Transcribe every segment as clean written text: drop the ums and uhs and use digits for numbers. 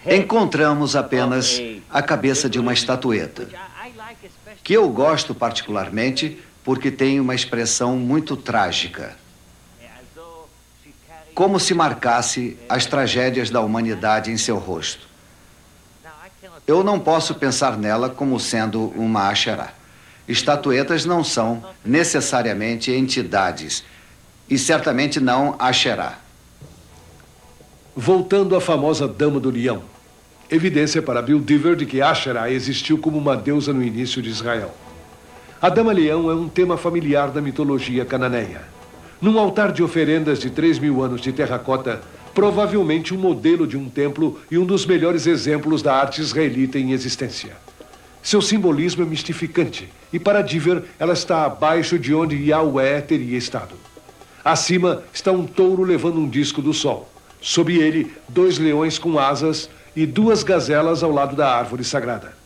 Encontramos apenas a cabeça de uma estatueta, que eu gosto particularmente porque tem uma expressão muito trágica, como se marcasse as tragédias da humanidade em seu rosto. Eu não posso pensar nela como sendo uma Asherá. Estatuetas não são necessariamente entidades, e certamente não Asherá. Voltando à famosa Dama do Leão. Evidência para Bill Dever de que Asherá existiu como uma deusa no início de Israel. A Dama Leão é um tema familiar da mitologia cananeia. Num altar de oferendas de 3.000 anos de terracota, provavelmente um modelo de um templo e um dos melhores exemplos da arte israelita em existência. Seu simbolismo é mistificante, e para Dever ela está abaixo de onde Yahweh teria estado. Acima está um touro levando um disco do sol. Sob ele, 2 leões com asas e 2 gazelas ao lado da árvore sagrada.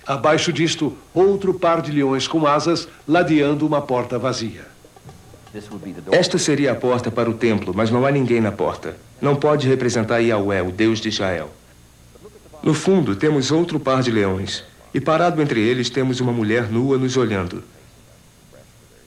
Abaixo disto, outro par de leões com asas ladeando uma porta vazia. Esta seria a porta para o templo, mas não há ninguém na porta. Não pode representar Yahweh, o Deus de Israel. No fundo, temos outro par de leões, e parado entre eles temos uma mulher nua nos olhando.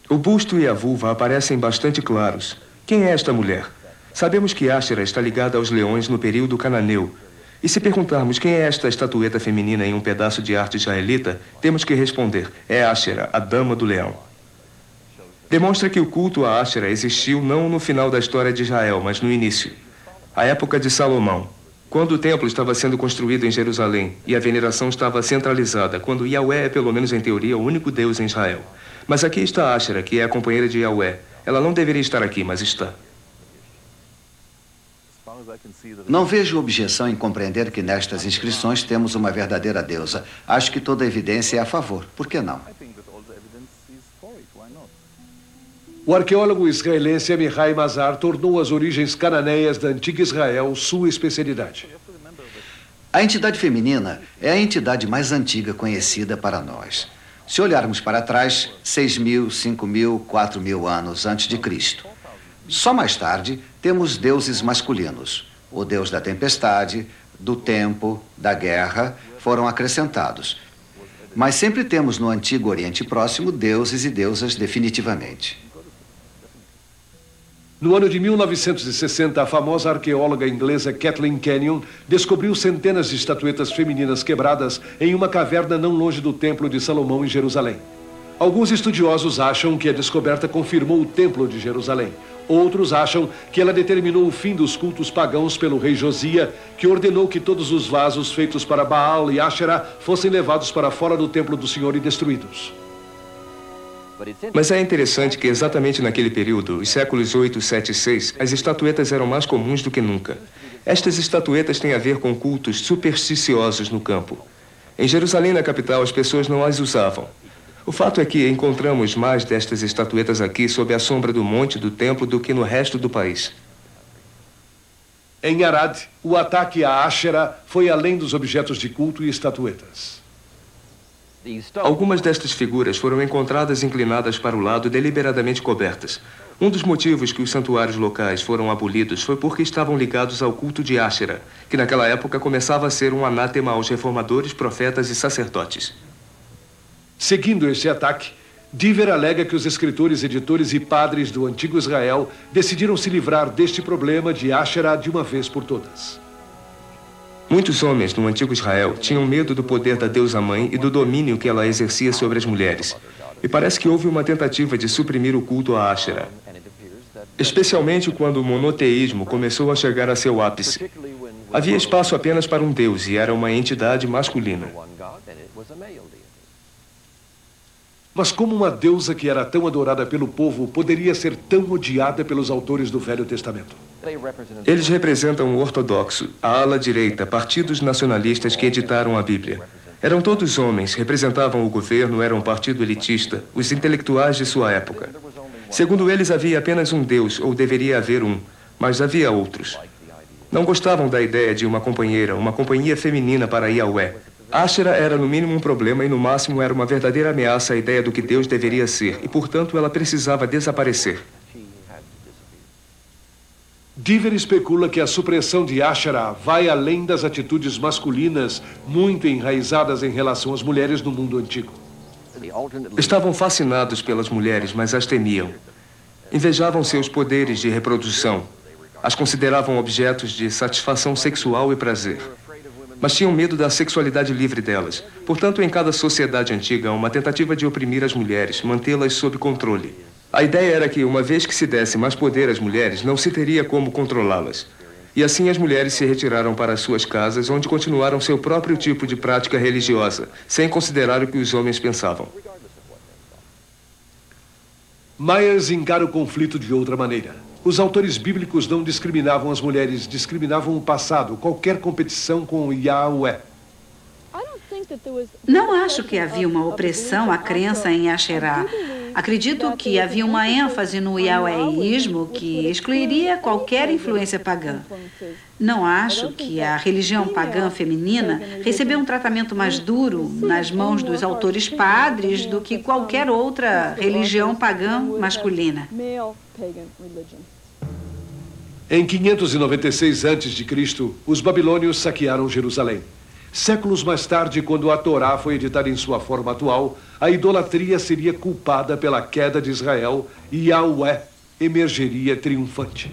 O busto e a vulva aparecem bastante claros. Quem é esta mulher? Sabemos que Asherá está ligada aos leões no período cananeu. E se perguntarmos quem é esta estatueta feminina em um pedaço de arte israelita, temos que responder: é Asherá, a Dama do Leão. Demonstra que o culto a Asherá existiu não no final da história de Israel, mas no início. A época de Salomão, quando o templo estava sendo construído em Jerusalém e a veneração estava centralizada, quando Yahweh é, pelo menos em teoria, o único Deus em Israel. Mas aqui está Asherá, que é a companheira de Yahweh. Ela não deveria estar aqui, mas está. Não vejo objeção em compreender que nestas inscrições temos uma verdadeira deusa. Acho que toda a evidência é a favor. Por que não? O arqueólogo israelense Mihai Mazar tornou as origens cananeias da antiga Israel sua especialidade. A entidade feminina é a entidade mais antiga conhecida para nós. Se olharmos para trás, 6.000, 5.000, 4.000 anos antes de Cristo. Só mais tarde temos deuses masculinos. O deus da tempestade, do tempo, da guerra foram acrescentados. Mas sempre temos no Antigo Oriente Próximo deuses e deusas definitivamente. No ano de 1960, a famosa arqueóloga inglesa Kathleen Kenyon descobriu centenas de estatuetas femininas quebradas em uma caverna não longe do Templo de Salomão em Jerusalém. Alguns estudiosos acham que a descoberta confirmou o Templo de Jerusalém. Outros acham que ela determinou o fim dos cultos pagãos pelo rei Josia, que ordenou que todos os vasos feitos para Baal e Asherá fossem levados para fora do Templo do Senhor e destruídos. Mas é interessante que exatamente naquele período, os séculos 8, 7 e 6, as estatuetas eram mais comuns do que nunca. Estas estatuetas têm a ver com cultos supersticiosos no campo. Em Jerusalém, na capital, as pessoas não as usavam. O fato é que encontramos mais destas estatuetas aqui sob a sombra do monte do templo do que no resto do país. Em Arad, o ataque a Asherá foi além dos objetos de culto e estatuetas. Algumas destas figuras foram encontradas inclinadas para o lado, deliberadamente cobertas. Um dos motivos que os santuários locais foram abolidos foi porque estavam ligados ao culto de Asherá, que naquela época começava a ser um anátema aos reformadores, profetas e sacerdotes. Seguindo esse ataque, Dever alega que os escritores, editores e padres do antigo Israel decidiram se livrar deste problema de Asherá de uma vez por todas. Muitos homens no antigo Israel tinham medo do poder da deusa-mãe e do domínio que ela exercia sobre as mulheres. E parece que houve uma tentativa de suprimir o culto a Asherá, especialmente quando o monoteísmo começou a chegar a seu ápice. Havia espaço apenas para um deus e era uma entidade masculina. Mas como uma deusa que era tão adorada pelo povo poderia ser tão odiada pelos autores do Velho Testamento? Eles representam o ortodoxo, a ala direita, partidos nacionalistas que editaram a Bíblia. Eram todos homens, representavam o governo, eram um partido elitista, os intelectuais de sua época. Segundo eles, havia apenas um Deus, ou deveria haver um, mas havia outros. Não gostavam da ideia de uma companhia feminina para Yahweh. Asherá era no mínimo um problema e no máximo era uma verdadeira ameaça à ideia do que Deus deveria ser, e portanto ela precisava desaparecer. Diver especula que a supressão de Asherah vai além das atitudes masculinas muito enraizadas em relação às mulheres no mundo antigo. Estavam fascinados pelas mulheres, mas as temiam. Invejavam seus poderes de reprodução. As consideravam objetos de satisfação sexual e prazer. Mas tinham medo da sexualidade livre delas. Portanto, em cada sociedade antiga, há uma tentativa de oprimir as mulheres, mantê-las sob controle. A ideia era que, uma vez que se desse mais poder às mulheres, não se teria como controlá-las. E assim as mulheres se retiraram para suas casas, onde continuaram seu próprio tipo de prática religiosa, sem considerar o que os homens pensavam. Myers encara o conflito de outra maneira. Os autores bíblicos não discriminavam as mulheres, discriminavam o passado, qualquer competição com Yahweh. Não acho que havia uma opressão à crença em Asherah. Acredito que havia uma ênfase no Yahweísmo que excluiria qualquer influência pagã. Não acho que a religião pagã feminina recebeu um tratamento mais duro nas mãos dos autores padres do que qualquer outra religião pagã masculina. Em 596 a.C., os babilônios saquearam Jerusalém. Séculos mais tarde, quando a Torá foi editada em sua forma atual, a idolatria seria culpada pela queda de Israel e Yahweh emergeria triunfante.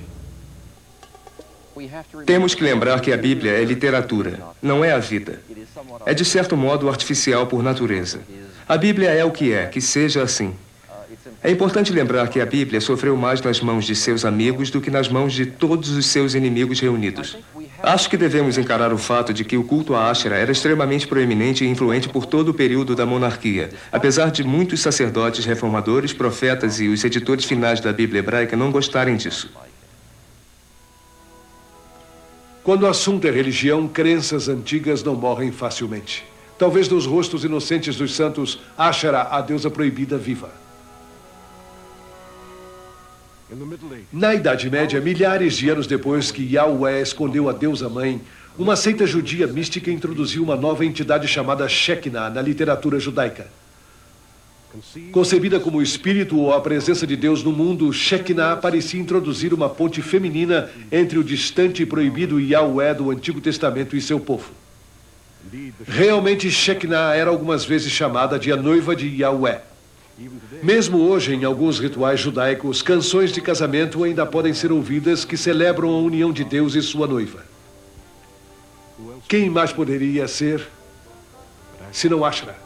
Temos que lembrar que a Bíblia é literatura, não é a vida. É, de certo modo, artificial por natureza. A Bíblia é o que seja assim. É importante lembrar que a Bíblia sofreu mais nas mãos de seus amigos do que nas mãos de todos os seus inimigos reunidos. Acho que devemos encarar o fato de que o culto a Asherah era extremamente proeminente e influente por todo o período da monarquia, apesar de muitos sacerdotes reformadores, profetas e os editores finais da Bíblia hebraica não gostarem disso. Quando o assunto é religião, crenças antigas não morrem facilmente. Talvez nos rostos inocentes dos santos, Asherah, a deusa proibida, viva. Na Idade Média, milhares de anos depois que Yahweh escondeu a deusa-mãe, uma seita judia mística introduziu uma nova entidade chamada Shekinah na literatura judaica. Concebida como o espírito ou a presença de Deus no mundo, Shekinah parecia introduzir uma ponte feminina entre o distante e proibido Yahweh do Antigo Testamento e seu povo. Realmente, Shekinah era algumas vezes chamada de a noiva de Yahweh. Mesmo hoje, em alguns rituais judaicos, canções de casamento ainda podem ser ouvidas que celebram a união de Deus e sua noiva. Quem mais poderia ser, se não Asherah?